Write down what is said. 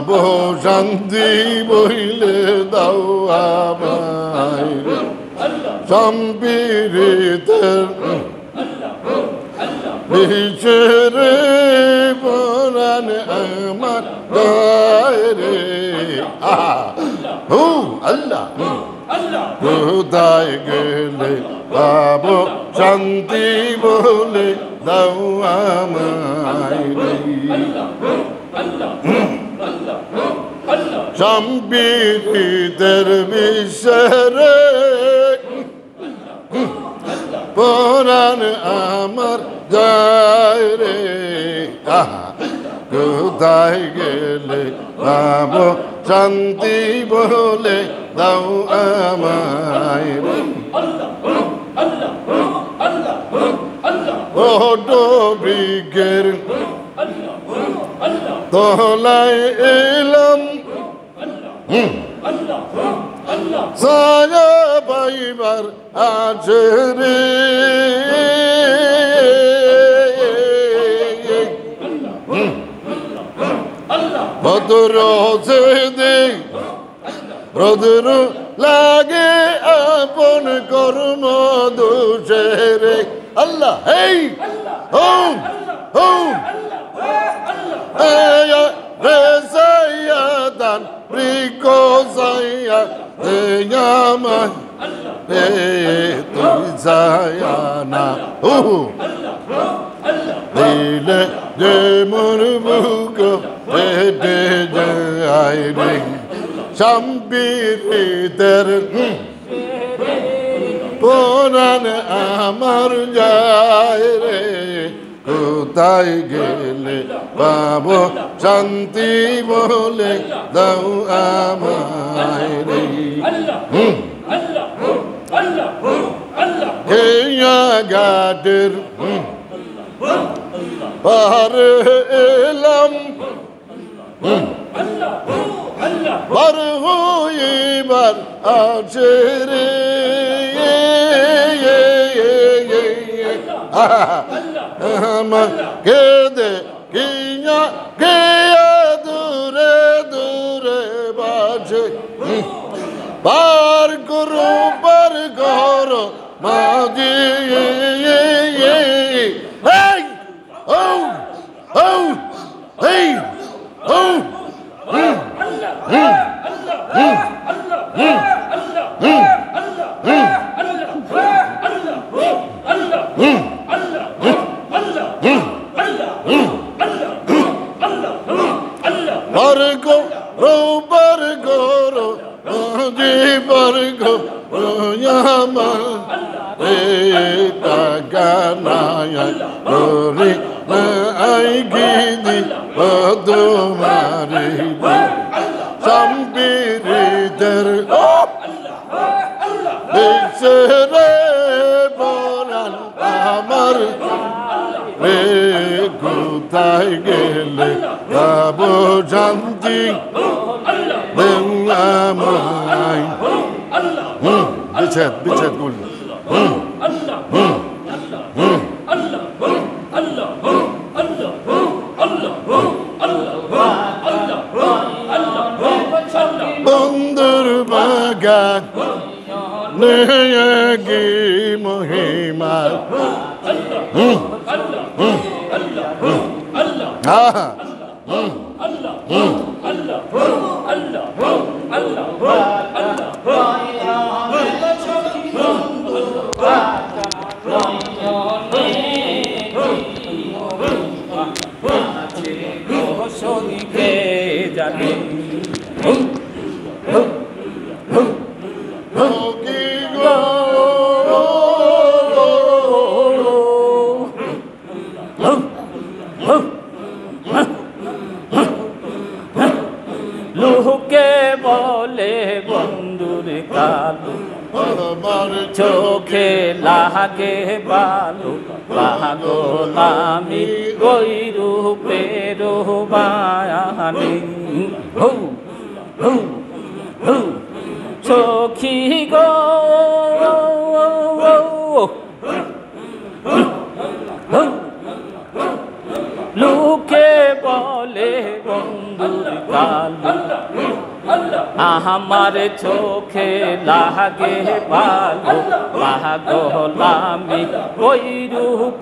পাবো শান্তি বইলে দাও আমায় সম্পিরিতের বিচরে পরাণ আমার রে হু আল্লাহ কোথায় গেলে পাবো শান্তি বলে দাও আমায় সম্পিরিতের বিচরে পরাণ আমার যায় রে কোথায় গেলে পাবো শান্তি বলে দাও আমায় রে বড় বৃক্ষের তলায় এলাম ছায়া পাইবার আছে রে ভদ্র সে দে ভদ্র লাগে আপন কর্ম দোষে রে আল্লাহ হেই হোম হোম রে সাইয়াদান রিকো সাইয়া দেয়ামা রে তুই সায়ানা দিলে যে মোর বুক পেটে যায় রে সম্পিরিতের পরাণ আমার যায় রে কোথায় গেলে পাবো শান্তি বলে দাও আমায় রে ঘাটের পারে এলাম পার হইবার আছে রে আমার কেদে কিয়া কে দূরে দূরে বাজে পার করো মাঝে hey oh oh hey oh Bargo, bargo, bargo, yama, ganaya, ori, ay gidi, odumari, sambirider, bisere boran amar, কোথায় গেলে পাবো শান্তি আমায় বিচ্ছেদ বিচ্ছেদ করল বন্ধুর বাগান নেকি মহিমা লোকে বলে বন্ধুর কালো চোখে লাগে বালো পাগল আমি ওই রূপের বায়ানে হু হু হু সখী গো লোকে বলে বলে বন্ধুর কালো আমার চোখে লাগে ভালো পাগল আমি ওই রূপ